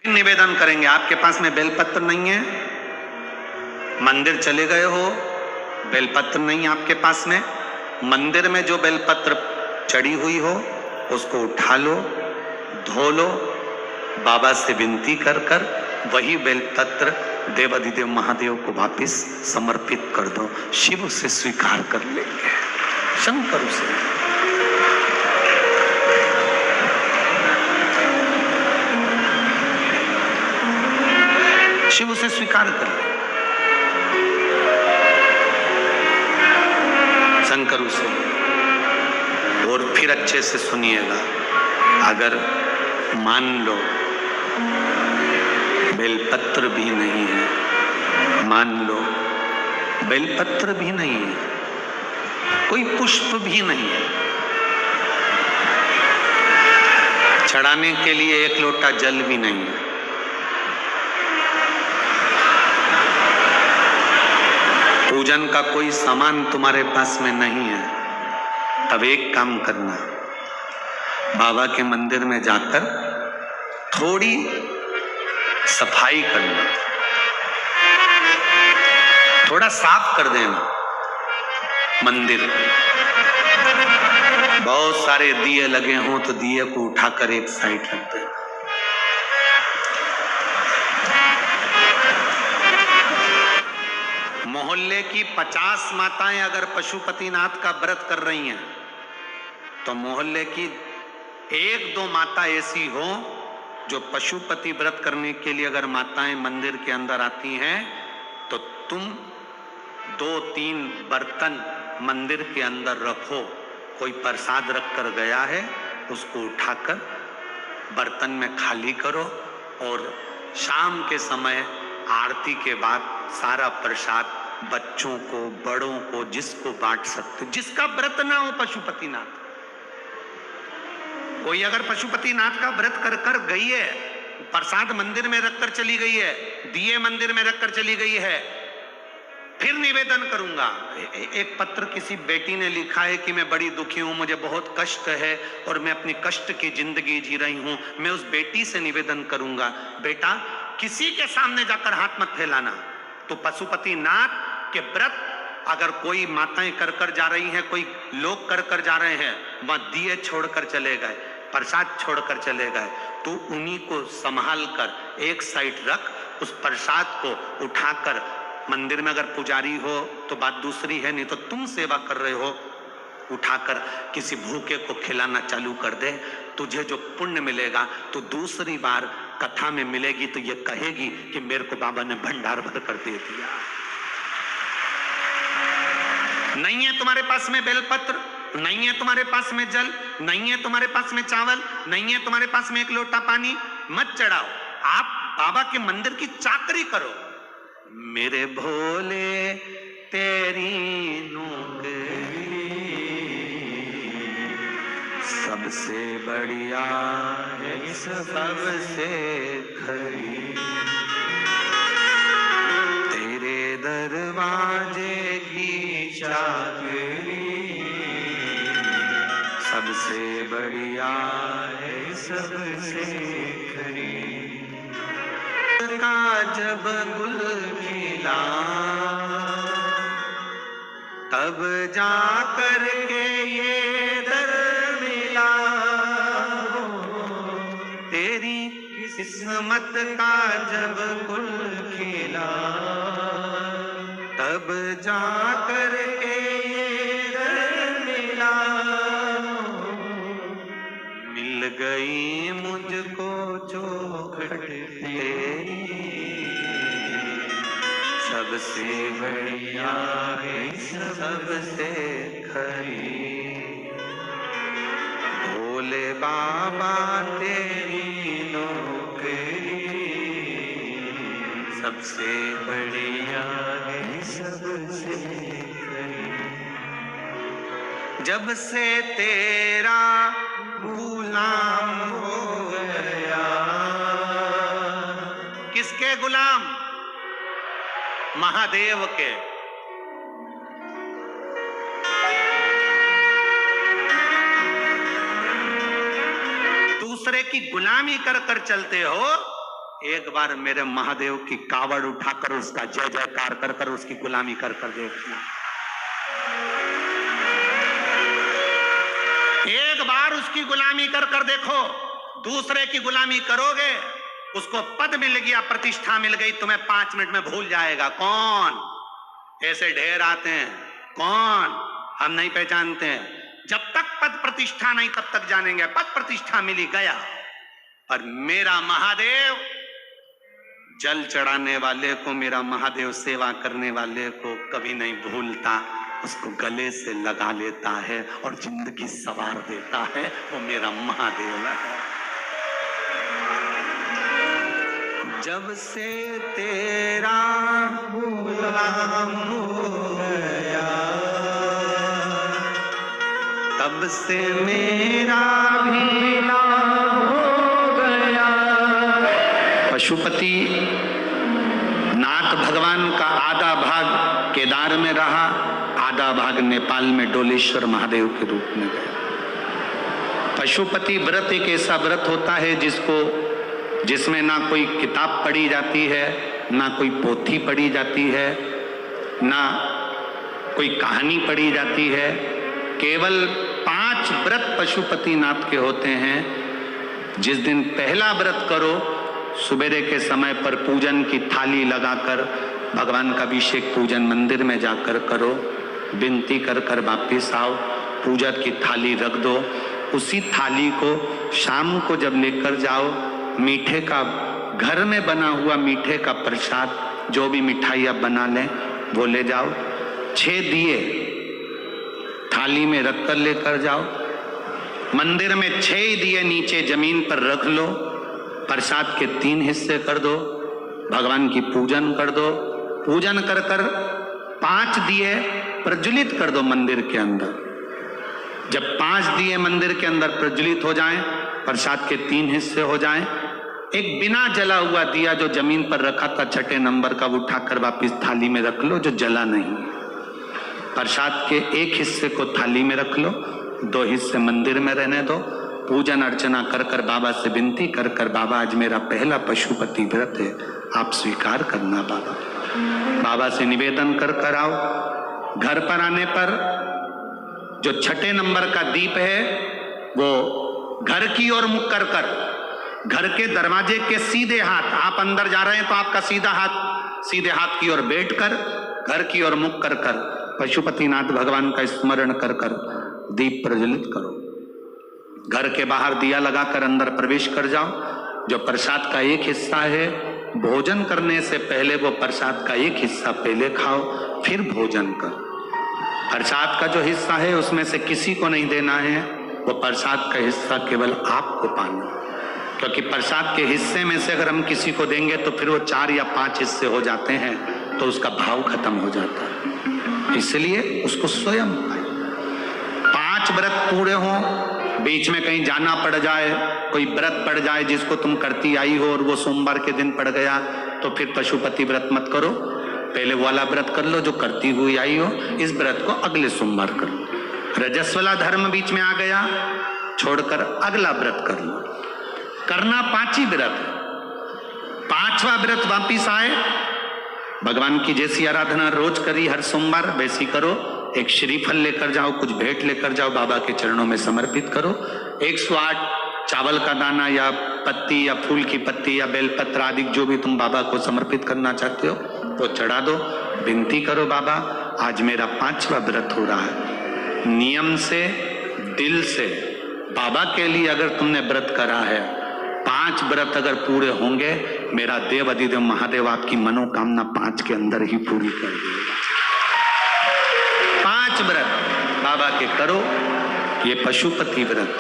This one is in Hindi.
निवेदन करेंगे, आपके पास में बेलपत्र नहीं है, मंदिर चले गए हो, बेलपत्र नहीं आपके पास में, मंदिर में जो बेलपत्र चढ़ी हुई हो उसको उठा लो, धो लो, बाबा से विनती कर कर वही बेलपत्र देवाधिदेव महादेव को वापस समर्पित कर दो, शिव उसे स्वीकार कर लेंगे, शंकर उसे। शिव उसे स्वीकार कर ले, शंकर उसे। और फिर अच्छे से सुनिएगा, अगर मान लो बेलपत्र भी नहीं है, मान लो बेलपत्र भी नहीं है, कोई पुष्प भी नहीं है, चढ़ाने के लिए एक लोटा जल भी नहीं है, पूजन का कोई सामान तुम्हारे पास में नहीं है, तब एक काम करना, बाबा के मंदिर में जाकर थोड़ी सफाई करना, थोड़ा साफ कर देना मंदिर। बहुत सारे दिए लगे हों तो दिए को उठाकर एक साइड रख देना। मोहल्ले की 50 माताएं अगर पशुपतिनाथ का व्रत कर रही हैं, तो मोहल्ले की 1-2 माता ऐसी हो जो पशुपति व्रत करने के लिए अगर माताएं मंदिर के अंदर आती हैं, तो तुम 2-3 बर्तन मंदिर के अंदर रखो, कोई प्रसाद रख कर गया है उसको उठाकर बर्तन में खाली करो, और शाम के समय आरती के बाद सारा प्रसाद बच्चों को, बड़ों को, जिसको बांट सकते, जिसका व्रत ना हो पशुपतिनाथ। कोई अगर पशुपतिनाथ का व्रत कर कर गई है, प्रसाद मंदिर में रखकर चली गई है, दिए मंदिर में रखकर चली गई है, फिर निवेदन करूंगा। एक पत्र किसी बेटी ने लिखा है कि मैं बड़ी दुखी हूं, मुझे बहुत कष्ट है और मैं अपनी कष्ट की जिंदगी जी रही हूं। मैं उस बेटी से निवेदन करूंगा, बेटा किसी के सामने जाकर हाथ मत फैलाना। तो पशुपतिनाथ के व्रत अगर कोई माताएं कर कर जा रही हैं, कोई लोग कर कर जा रहे हैं, वहां दिए छोड़कर चले गए, प्रसाद छोड़कर चले गए, तो उन्हीं को संभाल कर एक साइड रख, उस प्रसाद को उठाकर मंदिर में अगर पुजारी हो तो बात दूसरी है, नहीं तो तुम सेवा कर रहे हो, उठाकर किसी भूखे को खिलाना चालू कर दे, तुझे जो पुण्य मिलेगा तो दूसरी बार कथा में मिलेगी तो ये कहेगी कि मेरे को बाबा ने भंडार भर कर दे दिया। नहीं है तुम्हारे पास में बेलपत्र, नहीं है तुम्हारे पास में जल, नहीं है तुम्हारे पास में चावल, नहीं है तुम्हारे पास में एक लोटा पानी, मत चढ़ाओ, आप बाबा के मंदिर की चाकरी करो। मेरे भोले तेरी नौकरी सबसे बढ़िया है, सबसे खरी, तेरे दरवाजे की चाकरी सबसे बढ़िया है, सबसे खरी। का जब गुल खिला तब जा कर के ये दर मिला, तेरी किस्मत का जब गुल खिला तब जा कर के ये दर मिला, मिल गई मुझको चौखट तेरी सबसे बढ़िया है, सबसे खरी, भोले बाबा तेरी नौकरी सबसे बढ़िया है, सबसे खरी। जब से तेरा गुलाम हो गया, किसके गुलाम? महादेव के। दूसरे की गुलामी कर कर चलते हो एक बार मेरे महादेव की कावड़ उठाकर उसका जय जयकार कर कर उसकी गुलामी कर कर देखना। एक बार उसकी गुलामी कर कर देखो। दूसरे की गुलामी करोगे, उसको पद मिल गया, प्रतिष्ठा मिल गई, तुम्हें 5 मिनट में भूल जाएगा। कौन? ऐसे ढेर आते हैं, कौन? हम नहीं पहचानते हैं। जब तक पद प्रतिष्ठा नहीं तब तक जानेंगे। पद प्रतिष्ठा मिली, गया। और मेरा महादेव जल चढ़ाने वाले को, मेरा महादेव सेवा करने वाले को कभी नहीं भूलता, उसको गले से लगा लेता है और जिंदगी सवार देता है। वो मेरा महादेव है। जब से तेरा गुलाम हो गया, तब से मेरा भी नाम हो गया। पशुपति नाथ भगवान का आधा भाग केदार में रहा, आधा भाग नेपाल में डोलेश्वर महादेव के रूप में गया। पशुपति व्रत एक ऐसा व्रत होता है जिसमें ना कोई किताब पढ़ी जाती है, ना कोई पोथी पढ़ी जाती है, ना कोई कहानी पढ़ी जाती है। केवल 5 व्रत पशुपति नाथ के होते हैं। जिस दिन पहला व्रत करो, सुबेरे के समय पर पूजन की थाली लगाकर भगवान का अभिषेक पूजन मंदिर में जाकर करो, विनती कर कर वापिस आओ, पूजा की थाली रख दो। उसी थाली को शाम को जब लेकर जाओ, मीठे का, घर में बना हुआ मीठे का प्रसाद, जो भी मिठाई आप बना लें वो ले जाओ। 6 दिए थाली में रख कर लेकर जाओ। मंदिर में 6 दिए नीचे जमीन पर रख लो। प्रसाद के 3 हिस्से कर दो, भगवान की पूजन कर दो। पूजन कर कर 5 दिए प्रज्वलित कर दो मंदिर के अंदर। जब 5 दिए मंदिर के अंदर प्रज्वलित हो जाएं, प्रसाद के 3 हिस्से हो जाएं, एक बिना जला हुआ दिया जो जमीन पर रखा था 6 नंबर का, वो उठाकर वापिस थाली में रख लो, जो जला नहीं। प्रसाद के 1 हिस्से को थाली में रख लो, 2 हिस्से मंदिर में रहने दो। पूजन अर्चना कर कर बाबा से विनती कर कर, बाबा आज मेरा पहला पशुपति व्रत है, आप स्वीकार करना बाबा। बाबा से निवेदन कर कर आओ। घर पर आने पर जो 6 नंबर का दीप है वो घर की ओर मुख कर कर, घर के दरवाजे के सीधे हाथ, आप अंदर जा रहे हैं तो आपका सीधे हाथ की ओर बैठ कर, घर की ओर मुख कर कर पशुपतिनाथ भगवान का स्मरण कर कर दीप प्रज्वलित करो। घर के बाहर दिया लगाकर अंदर प्रवेश कर जाओ। जो प्रसाद का 1 हिस्सा है, भोजन करने से पहले वो प्रसाद का 1 हिस्सा पहले खाओ, फिर भोजन करो। प्रसाद का जो हिस्सा है उसमें से किसी को नहीं देना है, वो प्रसाद का हिस्सा केवल आपको पाना। क्योंकि प्रसाद के हिस्से में से अगर हम किसी को देंगे तो फिर वो 4 या 5 हिस्से हो जाते हैं, तो उसका भाव खत्म हो जाता है। इसलिए उसको स्वयं पाए। 5 व्रत पूरे हों, बीच में कहीं जाना पड़ जाए, कोई व्रत पड़ जाए जिसको तुम करती आई हो और वो सोमवार के दिन पड़ गया, तो फिर पशुपति व्रत मत करो। पहले वाला व्रत कर लो जो करती हुई आई हो, इस व्रत को अगले सोमवार कर लो। रजस्वला धर्म बीच में आ गया, छोड़कर अगला व्रत कर लो। करना 5 ही व्रत। 5वां व्रत वापिस आए, भगवान की जैसी आराधना रोज करी हर सोमवार, वैसी करो। एक श्रीफल लेकर जाओ, कुछ भेंट लेकर जाओ, बाबा के चरणों में समर्पित करो। 108 चावल का दाना या पत्ती या फूल की पत्ती या बेलपत्र आदि जो भी तुम बाबा को समर्पित करना चाहते हो वो चढ़ा दो। विनती करो, बाबा आज मेरा 5वां व्रत हो रहा है। नियम से, दिल से बाबा के लिए अगर तुमने व्रत करा है, 5 व्रत अगर पूरे होंगे, मेरा देव अधिदेव महादेव आपकी मनोकामना 5 के अंदर ही पूरी कर देगा। 5 व्रत बाबा के करो, ये पशुपति व्रत।